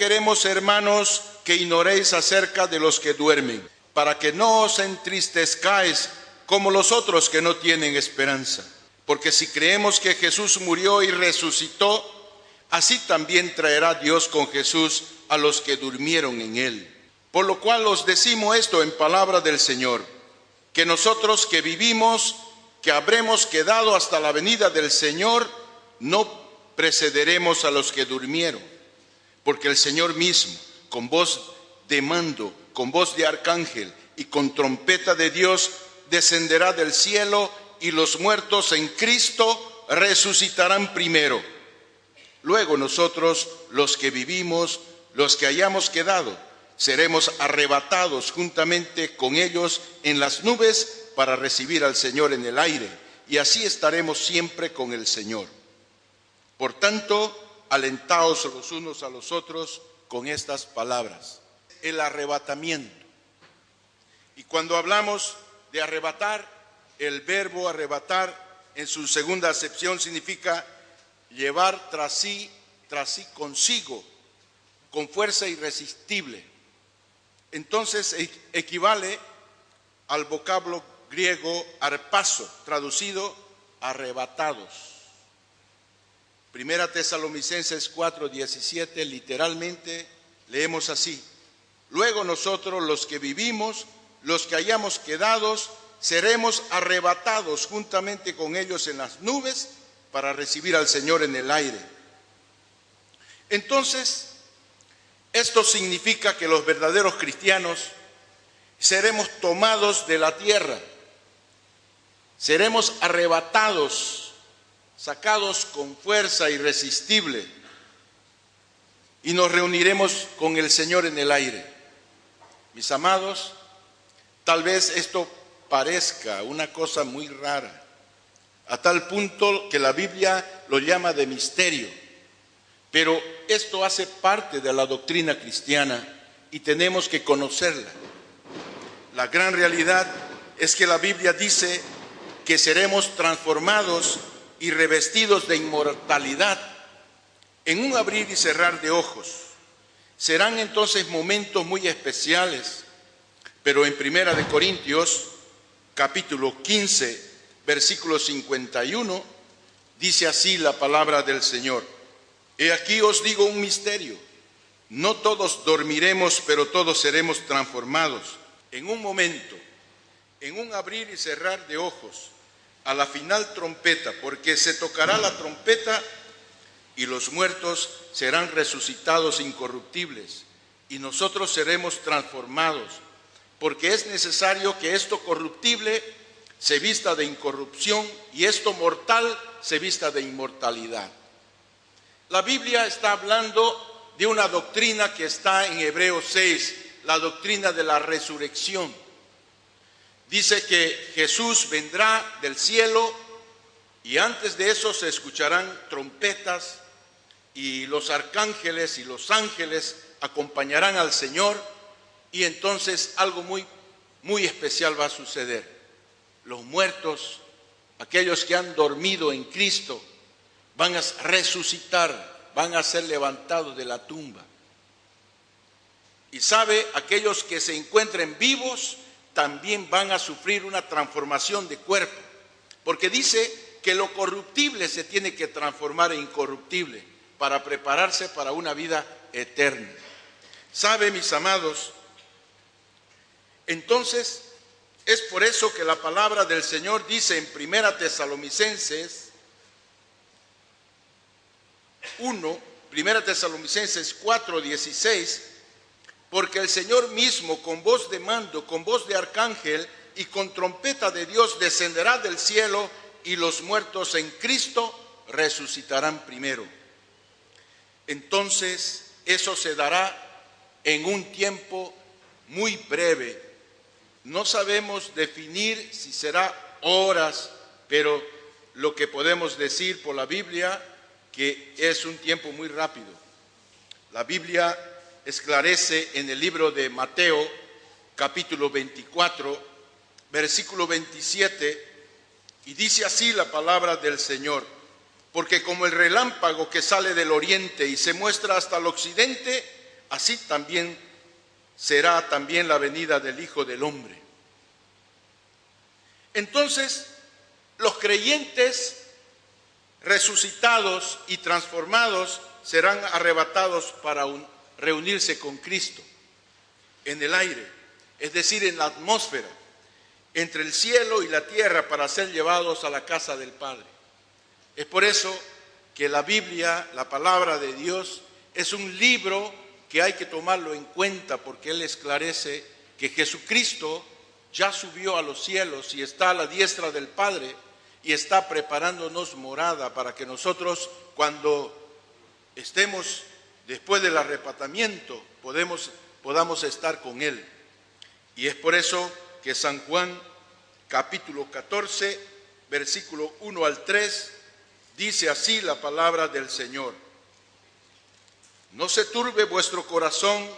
queremos, hermanos, que ignoréis acerca de los que duermen, para que no os entristezcáis como los otros que no tienen esperanza. Porque si creemos que Jesús murió y resucitó, así también traerá Dios con Jesús a los que durmieron en él. Por lo cual os decimos esto en palabra del Señor, que nosotros que vivimos, que habremos quedado hasta la venida del Señor, no precederemos a los que durmieron. Porque el Señor mismo, con voz de mando, con voz de arcángel y con trompeta de Dios, descenderá del cielo, y los muertos en Cristo resucitarán primero. Luego nosotros, los que vivimos, los que hayamos quedado, seremos arrebatados juntamente con ellos en las nubes para recibir al Señor en el aire, y así estaremos siempre con el Señor. Por tanto, alentaos los unos a los otros con estas palabras. El arrebatamiento. Y cuando hablamos de arrebatar, el verbo arrebatar en su segunda acepción significa llevar tras sí consigo, con fuerza irresistible. Entonces equivale al vocablo griego arpazo, traducido arrebatados. Primera Tesalonicenses 4:17, literalmente leemos así: luego nosotros, los que vivimos, los que hayamos quedado, seremos arrebatados juntamente con ellos en las nubes para recibir al Señor en el aire. Entonces, esto significa que los verdaderos cristianos seremos tomados de la tierra, seremos arrebatados, sacados con fuerza irresistible, y nos reuniremos con el Señor en el aire. Mis amados, tal vez esto parezca una cosa muy rara, a tal punto que la Biblia lo llama de misterio, pero esto hace parte de la doctrina cristiana y tenemos que conocerla. La gran realidad es que la Biblia dice que seremos transformados y revestidos de inmortalidad en un abrir y cerrar de ojos. Serán entonces momentos muy especiales, pero en 1 Corintios capítulo 15, versículo 51, dice así la palabra del Señor: he aquí os digo un misterio, no todos dormiremos, pero todos seremos transformados en un momento, en un abrir y cerrar de ojos, a la final trompeta, porque se tocará la trompeta y los muertos serán resucitados incorruptibles y nosotros seremos transformados, porque es necesario que esto corruptible se vista de incorrupción y esto mortal se vista de inmortalidad. La Biblia está hablando de una doctrina que está en Hebreos 6, la doctrina de la resurrección. Dice que Jesús vendrá del cielo y antes de eso se escucharán trompetas y los arcángeles y los ángeles acompañarán al Señor, y entonces algo muy especial va a suceder. Los muertos, aquellos que han dormido en Cristo, van a resucitar, van a ser levantados de la tumba. Y sabe, aquellos que se encuentren vivos también van a sufrir una transformación de cuerpo, porque dice que lo corruptible se tiene que transformar en incorruptible para prepararse para una vida eterna. Sabe, mis amados, entonces es por eso que la palabra del Señor dice en 1 Tesalonicenses 4:16, porque el Señor mismo con voz de mando, con voz de arcángel y con trompeta de Dios descenderá del cielo y los muertos en Cristo resucitarán primero. Entonces eso se dará en un tiempo muy breve. No sabemos definir si será horas, pero lo que podemos decir por la Biblia que es un tiempo muy rápido. La Biblia esclarece en el libro de Mateo, capítulo 24, versículo 27, y dice así la palabra del Señor: porque como el relámpago que sale del oriente y se muestra hasta el occidente, así también será también la venida del Hijo del Hombre. Entonces, los creyentes resucitados y transformados serán arrebatados para reunirse con Cristo en el aire, es decir, en la atmósfera, entre el cielo y la tierra, para ser llevados a la casa del Padre. Es por eso que la Biblia, la palabra de Dios, es un libro que hay que tomarlo en cuenta, porque Él esclarece que Jesucristo ya subió a los cielos y está a la diestra del Padre y está preparándonos morada para que nosotros, cuando estemos después del arrebatamiento, podamos estar con Él. Y es por eso que San Juan, capítulo 14, versículo 1 al 3, dice así la palabra del Señor: no se turbe vuestro corazón,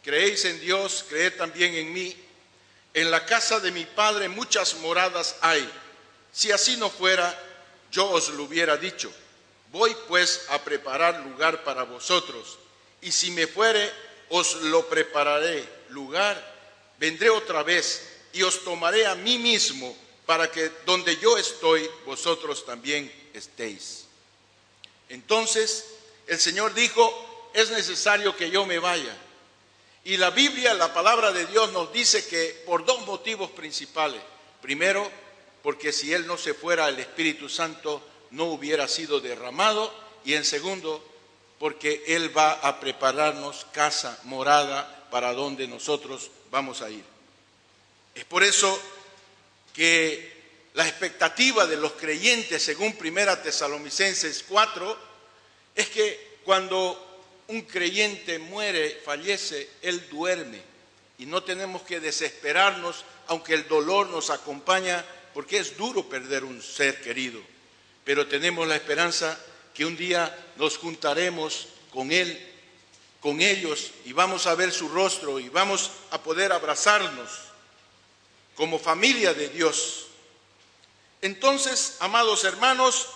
creéis en Dios, creed también en mí. En la casa de mi Padre muchas moradas hay. Si así no fuera, yo os lo hubiera dicho. Voy pues a preparar lugar para vosotros, y si me fuere, os lo prepararé lugar. Vendré otra vez y os tomaré a mí mismo, para que donde yo estoy, vosotros también estéis. Entonces el Señor dijo: es necesario que yo me vaya. Y la Biblia, la palabra de Dios, nos dice que por dos motivos principales. Primero, porque si Él no se fuera, el Espíritu Santo no hubiera sido derramado. Y en segundo, porque Él va a prepararnos casa, morada, para donde nosotros vamos a ir. Es por eso que la expectativa de los creyentes, según 1 Tesalonicenses 4, es que cuando un creyente muere, fallece, él duerme. Y no tenemos que desesperarnos, aunque el dolor nos acompaña, porque es duro perder un ser querido. Pero tenemos la esperanza que un día nos juntaremos con Él, con ellos, y vamos a ver su rostro y vamos a poder abrazarnos como familia de Dios. Entonces, amados hermanos,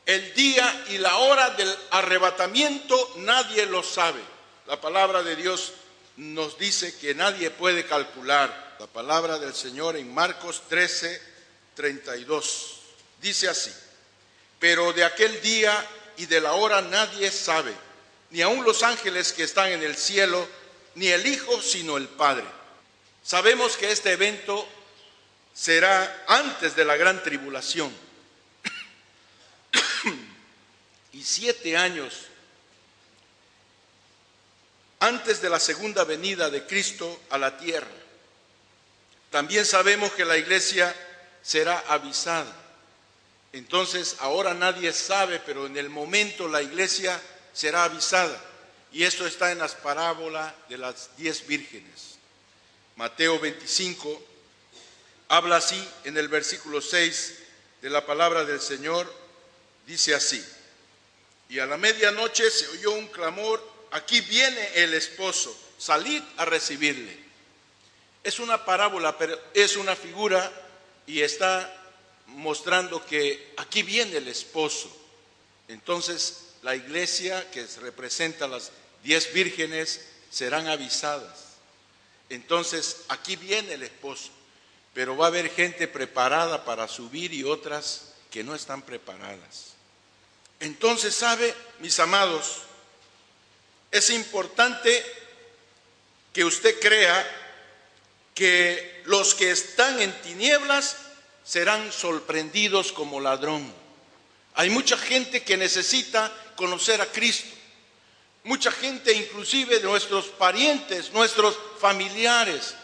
el día y la hora del arrebatamiento nadie lo sabe. La palabra de Dios nos dice que nadie puede calcular. La palabra del Señor en Marcos 13, 32. Dice así: pero de aquel día y de la hora nadie sabe, ni aun los ángeles que están en el cielo, ni el Hijo, sino el Padre. Sabemos que este evento será antes de la gran tribulación. Y 7 años antes de la segunda venida de Cristo a la tierra. También sabemos que la iglesia será avisada. Entonces, ahora nadie sabe, pero en el momento la iglesia será avisada. Y esto está en las parábolas de las 10 vírgenes. Mateo 25 habla así en el versículo 6 de la palabra del Señor. Dice así: y a la medianoche se oyó un clamor: aquí viene el esposo, salid a recibirle. Es una parábola, pero es una figura y está mostrando que aquí viene el esposo. Entonces la iglesia, que representa a las 10 vírgenes, serán avisadas. Entonces aquí viene el esposo, pero va a haber gente preparada para subir y otras que no están preparadas. Entonces, ¿sabe, mis amados? Es importante que usted crea que los que están en tinieblas serán sorprendidos como ladrón. Hay mucha gente que necesita conocer a Cristo. Mucha gente, inclusive de nuestros parientes, nuestros familiares,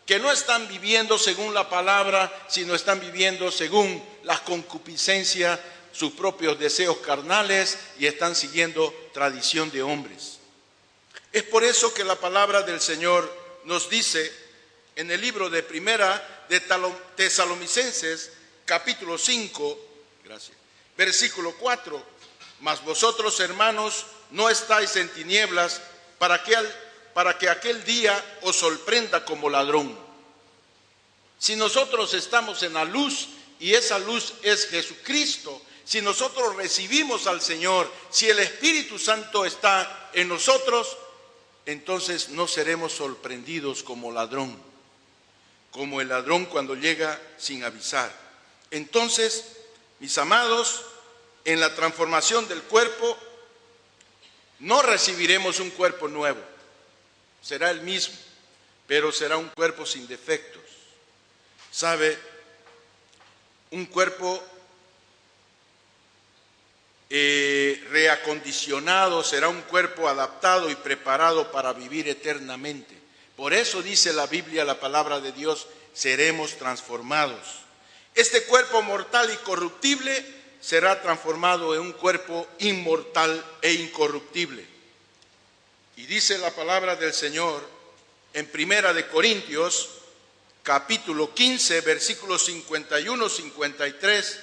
que no están viviendo según la palabra, sino están viviendo según la concupiscencia, sus propios deseos carnales, y están siguiendo tradición de hombres. Es por eso que la palabra del Señor nos dice en el libro de 1 de Tesalonicenses, capítulo 5, versículo 4: mas vosotros, hermanos, no estáis en tinieblas, para que aquel día os sorprenda como ladrón. Si nosotros estamos en la luz, y esa luz es Jesucristo, si nosotros recibimos al Señor, si el Espíritu Santo está en nosotros, entonces no seremos sorprendidos como el ladrón cuando llega sin avisar. Entonces, mis amados, en la transformación del cuerpo, no recibiremos un cuerpo nuevo, será el mismo, pero será un cuerpo sin defectos. ¿Sabe? Un cuerpo reacondicionado será un cuerpo adaptado y preparado para vivir eternamente. Por eso dice la Biblia, la palabra de Dios, seremos transformados. Este cuerpo mortal y corruptible será transformado en un cuerpo inmortal e incorruptible. Y dice la palabra del Señor en Primera de Corintios, capítulo 15, versículos 51-53,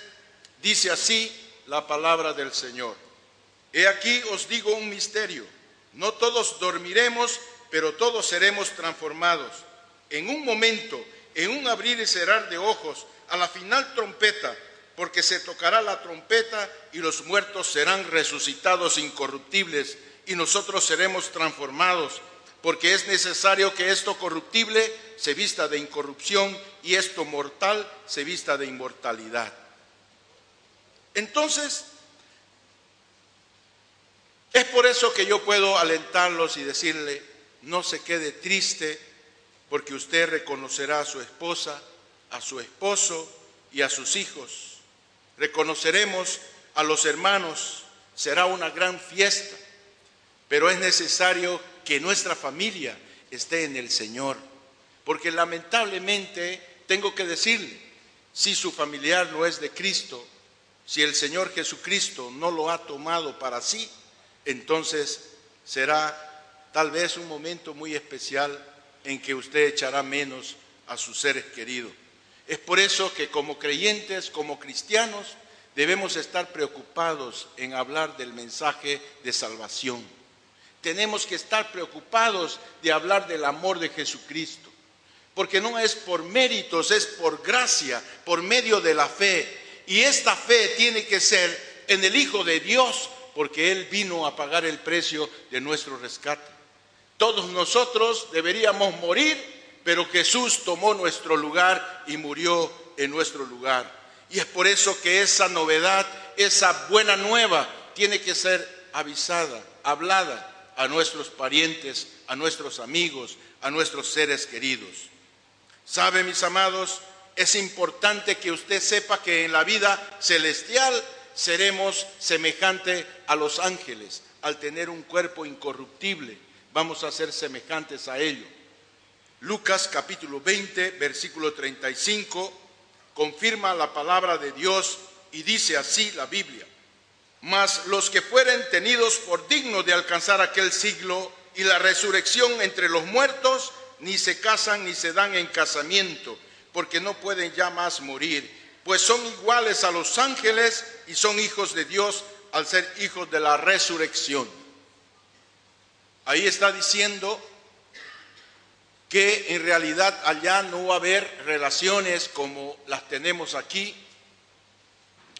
dice así la palabra del Señor. He aquí os digo un misterio, no todos dormiremos, pero todos seremos transformados. En un momento, en un abrir y cerrar de ojos, a la final trompeta, porque se tocará la trompeta y los muertos serán resucitados incorruptibles y nosotros seremos transformados, porque es necesario que esto corruptible se vista de incorrupción y esto mortal se vista de inmortalidad. Entonces, es por eso que yo puedo alentarlos y decirle, no se quede triste, porque usted reconocerá a su esposa, a su esposo y a sus hijos. Reconoceremos a los hermanos, será una gran fiesta, pero es necesario que nuestra familia esté en el Señor, porque lamentablemente tengo que decirle, si su familiar no es de Cristo, si el Señor Jesucristo no lo ha tomado para sí, entonces será tal vez un momento muy especial en que usted echará menos a sus seres queridos. Es por eso que como creyentes, como cristianos, debemos estar preocupados en hablar del mensaje de salvación. Tenemos que estar preocupados de hablar del amor de Jesucristo, porque no es por méritos, es por gracia, por medio de la fe. Y esta fe tiene que ser en el Hijo de Dios, porque Él vino a pagar el precio de nuestro rescate. Todos nosotros deberíamos morir, pero Jesús tomó nuestro lugar y murió en nuestro lugar. Y es por eso que esa novedad, esa buena nueva, tiene que ser avisada, hablada a nuestros parientes, a nuestros amigos, a nuestros seres queridos. ¿Sabe, mis amados? Es importante que usted sepa que en la vida celestial seremos semejantes a los ángeles. Al tener un cuerpo incorruptible, vamos a ser semejantes a ellos. Lucas capítulo 20, versículo 35, confirma la palabra de Dios y dice así la Biblia: mas los que fueren tenidos por dignos de alcanzar aquel siglo y la resurrección entre los muertos, ni se casan ni se dan en casamiento, porque no pueden ya más morir, pues son iguales a los ángeles y son hijos de Dios al ser hijos de la resurrección. Ahí está diciendo que en realidad allá no va a haber relaciones como las tenemos aquí,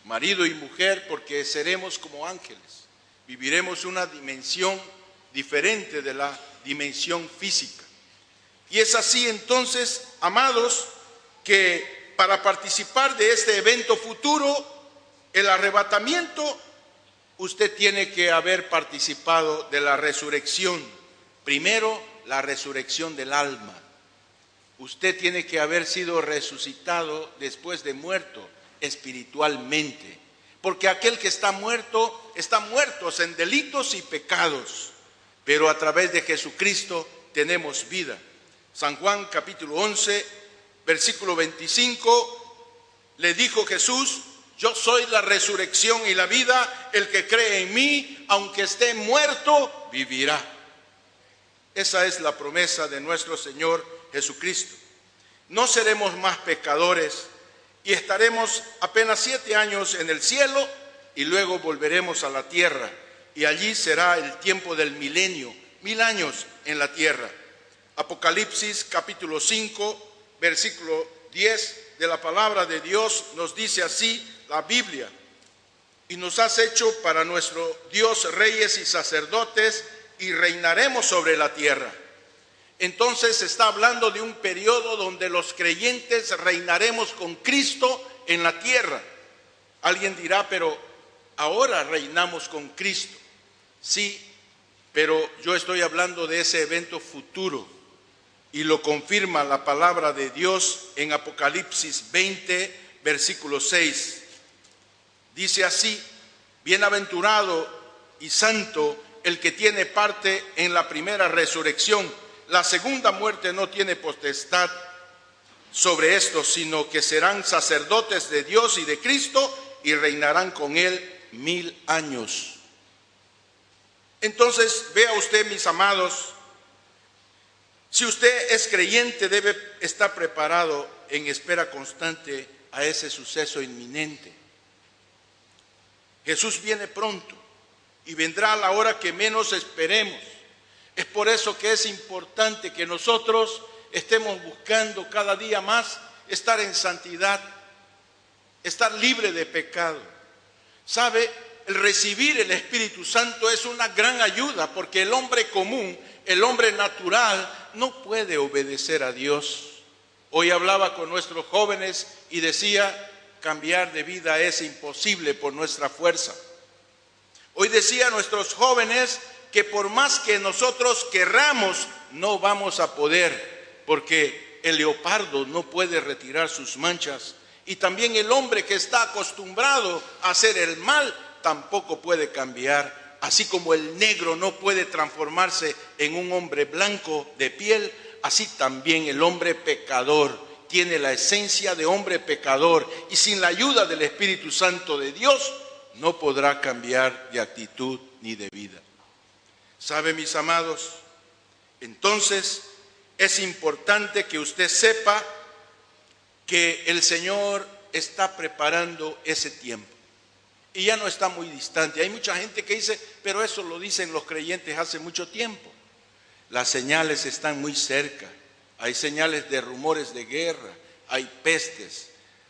marido y mujer, porque seremos como ángeles. Viviremos una dimensión diferente de la dimensión física. Y es así entonces, amados, que para participar de este evento futuro, el arrebatamiento, usted tiene que haber participado de la resurrección. Primero, la resurrección del alma. Usted tiene que haber sido resucitado después de muerto espiritualmente. Porque aquel que está muerto en delitos y pecados. Pero a través de Jesucristo tenemos vida. San Juan capítulo 11, versículo 25, le dijo Jesús: yo soy la resurrección y la vida, el que cree en mí, aunque esté muerto, vivirá. Esa es la promesa de nuestro Señor Jesucristo. No seremos más pecadores y estaremos apenas 7 años en el cielo y luego volveremos a la tierra. Y allí será el tiempo del milenio, 1000 años en la tierra. Apocalipsis capítulo 5, versículo 10 de la palabra de Dios nos dice así la Biblia: y nos has hecho para nuestro Dios reyes y sacerdotes, y reinaremos sobre la tierra. Entonces está hablando de un periodo donde los creyentes reinaremos con Cristo en la tierra. Alguien dirá, pero ahora reinamos con Cristo. Sí, pero yo estoy hablando de ese evento futuro y lo confirma la palabra de Dios en Apocalipsis 20, versículo 6. Dice así: bienaventurado y santo el que tiene parte en la primera resurrección. La segunda muerte no tiene potestad sobre esto, sino que serán sacerdotes de Dios y de Cristo y reinarán con él 1000 años. Entonces, vea usted, mis amados, si usted es creyente, debe estar preparado en espera constante a ese suceso inminente. Jesús viene pronto y vendrá a la hora que menos esperemos. Es por eso que es importante que nosotros estemos buscando cada día más estar en santidad, estar libre de pecado. ¿Sabe? El recibir el Espíritu Santo es una gran ayuda, porque el hombre común, el hombre natural, no puede obedecer a Dios. Hoy hablaba con nuestros jóvenes y decía, cambiar de vida es imposible por nuestra fuerza. Hoy decía a nuestros jóvenes que por más que nosotros querramos, no vamos a poder, porque el leopardo no puede retirar sus manchas, y también el hombre que está acostumbrado a hacer el mal tampoco puede cambiar, así como el negro no puede transformarse en un hombre blanco de piel, así también el hombre pecador tiene la esencia de hombre pecador, y sin la ayuda del Espíritu Santo de Dios no podrá cambiar de actitud ni de vida. ¿Sabe, mis amados? Entonces es importante que usted sepa que el Señor está preparando ese tiempo y ya no está muy distante. Hay mucha gente que dice, pero eso lo dicen los creyentes hace mucho tiempo. Las señales están muy cerca. Hay señales de rumores de guerra, hay pestes,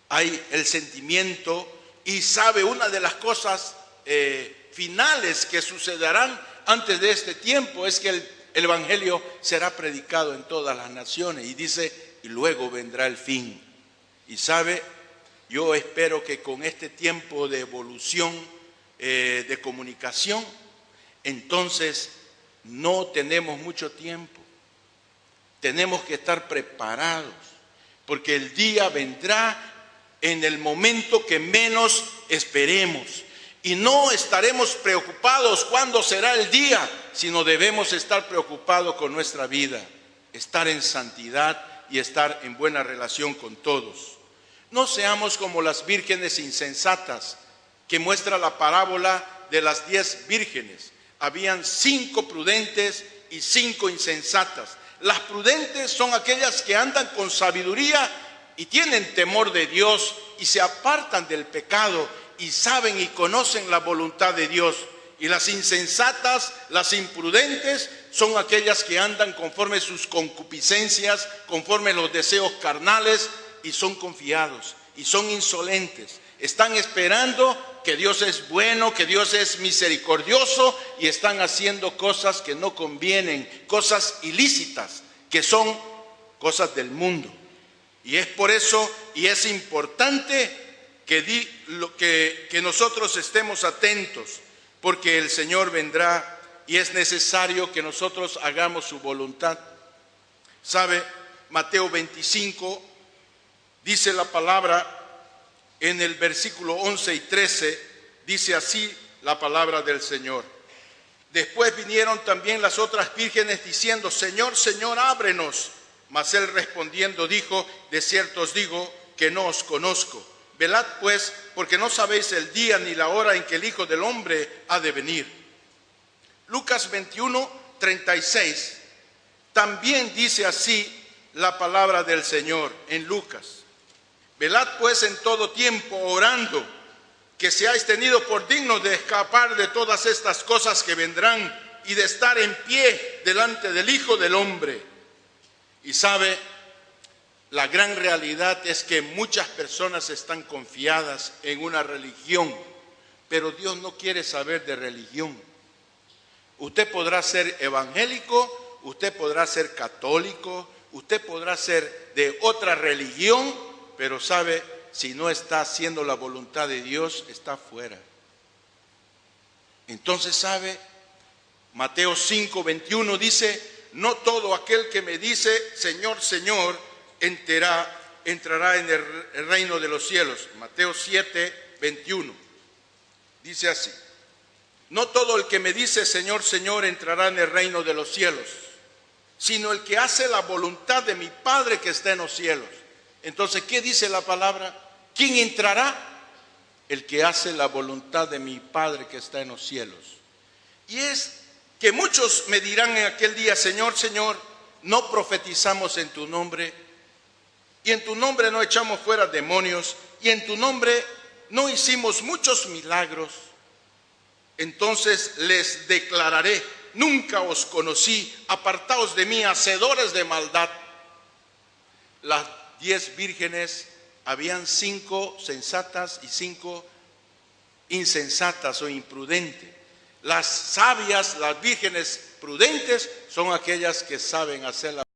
hay el sentimiento, y sabe, una de las cosas finales que sucederán antes de este tiempo es que el Evangelio será predicado en todas las naciones, y dice, y luego vendrá el fin. Y sabe, yo espero que con este tiempo de evolución, de comunicación, entonces no tenemos mucho tiempo. Tenemos que estar preparados, porque el día vendrá en el momento que menos esperemos. Y no estaremos preocupados cuándo será el día, sino debemos estar preocupados con nuestra vida, estar en santidad y estar en buena relación con todos. No seamos como las vírgenes insensatas que muestra la parábola de las 10 vírgenes. Habían 5 prudentes y 5 insensatas. Las prudentes son aquellas que andan con sabiduría y tienen temor de Dios y se apartan del pecado y saben y conocen la voluntad de Dios. Y las insensatas, las imprudentes, son aquellas que andan conforme sus concupiscencias, conforme los deseos carnales, y son confiados y son insolentes. Están esperando que Dios es bueno, que Dios es misericordioso, y están haciendo cosas que no convienen, cosas ilícitas, que son cosas del mundo. Y es por eso, y es importante que nosotros estemos atentos, porque el Señor vendrá y es necesario que nosotros hagamos su voluntad. ¿Sabe? Mateo 25 dice la palabra en el versículo 11 y 13, dice así la palabra del Señor. Después vinieron también las otras vírgenes diciendo, Señor, Señor, ábrenos. Mas él respondiendo dijo, de cierto os digo que no os conozco. Velad pues, porque no sabéis el día ni la hora en que el Hijo del Hombre ha de venir. Lucas 21, 36, también dice así la palabra del Señor en Lucas. Velad pues en todo tiempo orando, que seáis tenidos por dignos de escapar de todas estas cosas que vendrán y de estar en pie delante del Hijo del Hombre. Y sabe, la gran realidad es que muchas personas están confiadas en una religión, pero Dios no quiere saber de religión. Usted podrá ser evangélico, usted podrá ser católico, usted podrá ser de otra religión, pero sabe, si no está haciendo la voluntad de Dios, está fuera. Entonces, sabe, Mateo 5:21 dice: no todo aquel que me dice Señor, Señor, entrará en el reino de los cielos. Mateo 7:21 dice así: no todo el que me dice Señor, Señor, entrará en el reino de los cielos, sino el que hace la voluntad de mi Padre que está en los cielos. Entonces, ¿qué dice la palabra? ¿Quién entrará? El que hace la voluntad de mi Padre que está en los cielos. Y es que muchos me dirán en aquel día: Señor, Señor, no profetizamos en tu nombre, y en tu nombre no echamos fuera demonios, y en tu nombre no hicimos muchos milagros. Entonces les declararé: nunca os conocí, apartaos de mí, hacedores de maldad. Las 10 vírgenes, habían 5 sensatas y 5 insensatas o imprudentes. Las sabias, las vírgenes prudentes, son aquellas que saben hacer la